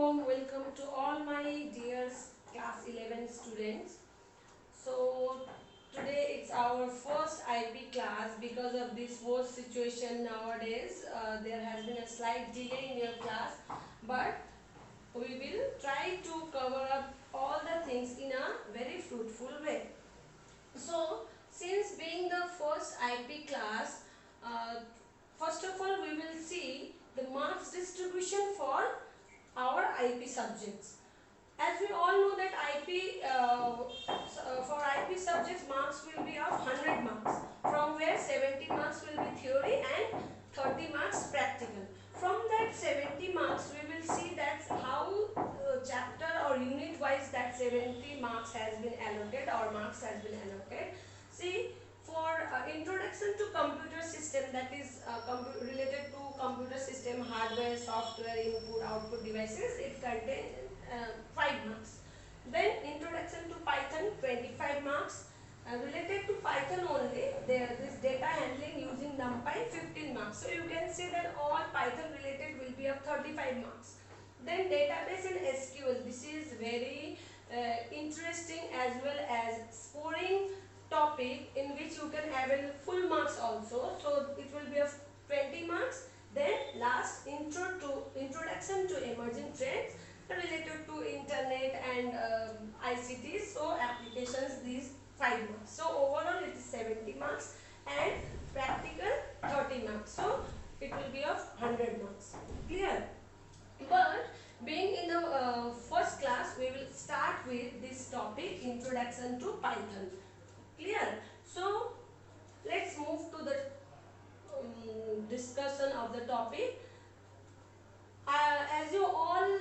warm welcome to all my dear class 11 students. So today it's our first IP class because of this worst situation nowadays. There has been a slight delay in your class, but we will try to cover up all the things in a very fruitful way. So since being the first IP class, uh, first of all we will see the marks distribution for our IP subjects. As we all know that for IP subjects marks will be of 100 marks, from where 70 marks will be theory and 30 marks practical. From that 70 marks we will see that how chapter or unit wise that 70 marks has been allocated or marks has been allocated. See, for introduction to computer system, that is related to computer system hardware, software, input output devices, it contains 5 marks. Then introduction to Python, 25 marks. Related to Python only, there this data handling using NumPy, 15 marks. So you can say that all Python related will be of 35 marks. Then database and SQL, this is very interesting as well as scoring topic in which you can avail full marks also. So it will be of 20 marks. Then last introduction to emerging trends related to internet and ICT, so applications, these 5 marks. So overall it is 70 marks and practical 30 marks. So it will be of 100 marks. Clear? But being in the first class, we will start with this topic, introduction to Python. Clear? So let's move to the discussion of the topic. As you all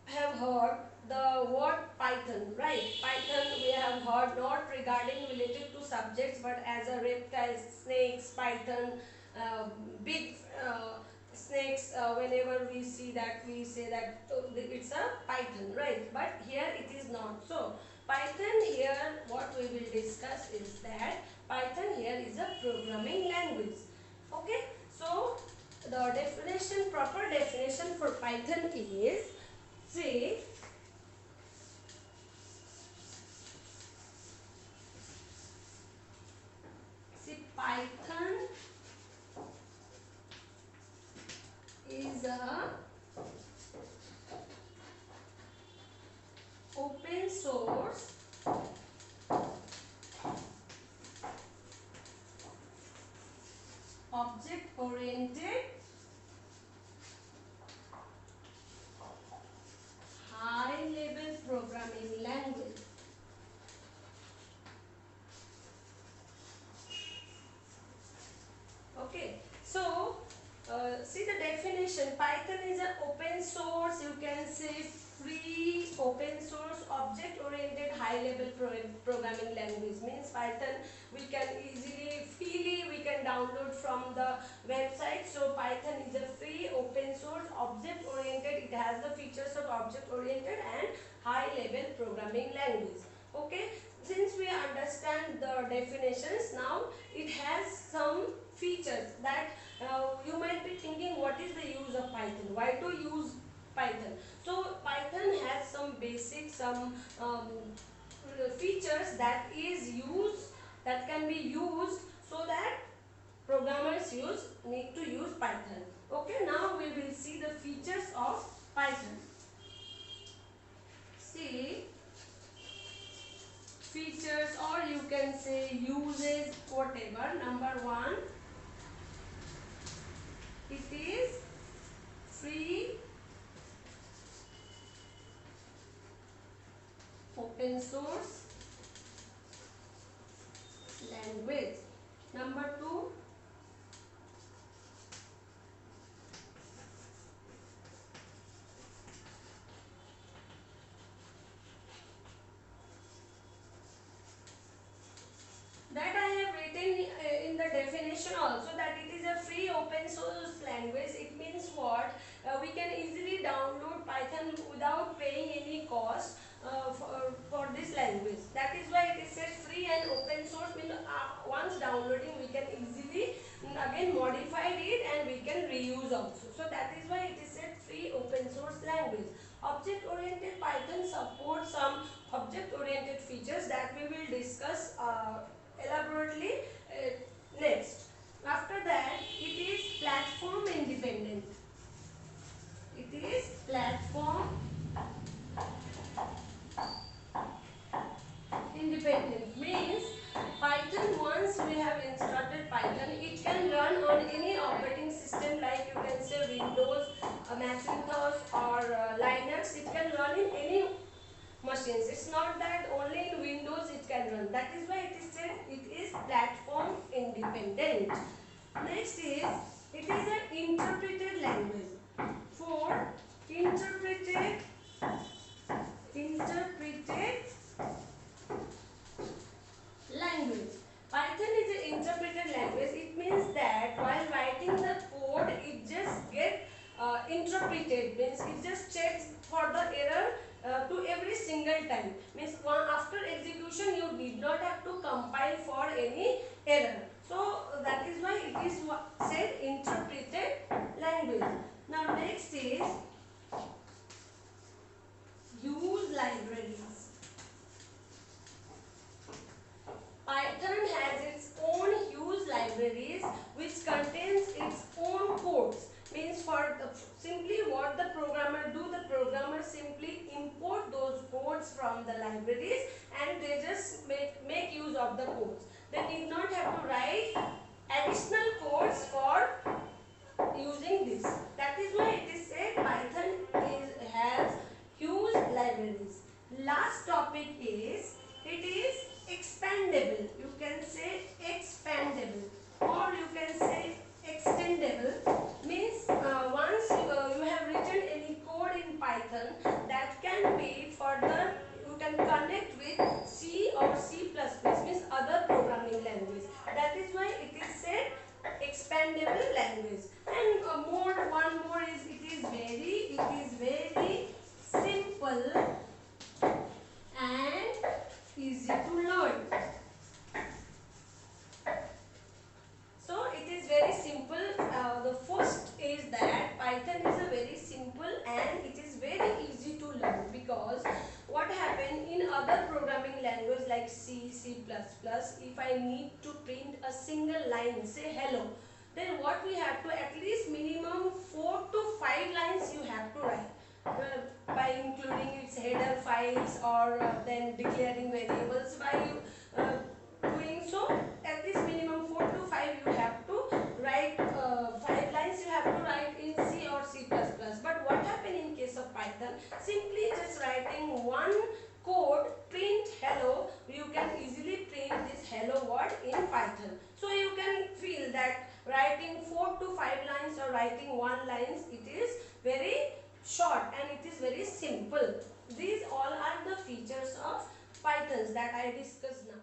have heard the word Python, right? Python we have heard not regarding related to subjects but as a reptiles, snakes, Python, big snakes. Whenever we see that, we say that it's a Python, right? But here it is not so. Python here, what we will discuss is that Python here is a programming language. Okay, so the definition, proper definition for Python is, see, Python is a open source object oriented high level programming language. Okay, so see the definition. Python is an open source, you can say free open source object oriented high level programming language. Means Python we can easily freely we can download from the website. So Python is a free open source object oriented, it has the features of object oriented and high level programming language. Okay, since we understand the definitions, now it has some features that you might be thinking, what is the use of Python, why to use Python. So Python has some basic, some features that is used, that can be used, so that programmers need to use Python. Okay, now we will see the features of Python. See, features, or you can say uses, whatever. Number one, it is free open source language. Number two, that I have written in the definition also, that it is a free open source language. It means what? We can easily download Python without paying any cost for this language. That is why it is said free and open source, means once downloading we can easily again modify it and we can reuse also. So that is why it is said free open source language. Object-oriented Python supports some object-oriented features that we will discuss elaborately next. After that, it is platform independent. It is platform independent means Python, once we have instructed Python, it can run on any operating system, like you can say Windows, Macintosh or Linux. It can run in any machines. It's not that only in Windows it can run. That is why it is said it is platform independent. Next is, it is an interpreted language. For interpreted language. Python is an interpreted language. It means that while writing the code, it just gets interpreted. Means it just checks for the error to every single time. Means after execution, you did not have to compile for any error. So that is why it is said interpreted language. Now next is use libraries. Python has its own use libraries which contains its own codes. Means for simply what the programmer do, the programmer simply import those codes from the libraries and they just make use of the codes. They did not have to write additional codes for using this. That is why it is said Python has use libraries. Last topic is, it is expandable. You can say expandable or you can say extendable. Means once you have written any code in Python, that can be further, you can connect with C or C++, means other programming language. That is why it is said expandable language. And one more is, it is very simple and easy to learn. So it is very simple. The first is that Python is a very simple and it is very easy to learn, because what happened in other programming language like C, C++, if I need to print a single line, say hello, then what we have to, at least minimum 4 to 5 lines you have to write. By including its header files or then declaring variables. By doing so, at least minimum 4 to 5 you have to write, 5 lines you have to write in C or C++. But what happened in case of Python, simply just writing one code, print hello, you can easily print this hello word in Python. So you can feel that writing 4 to 5 lines or writing 1 lines, it is very short and it is very simple. These all are the features of Pythons that I discussed now.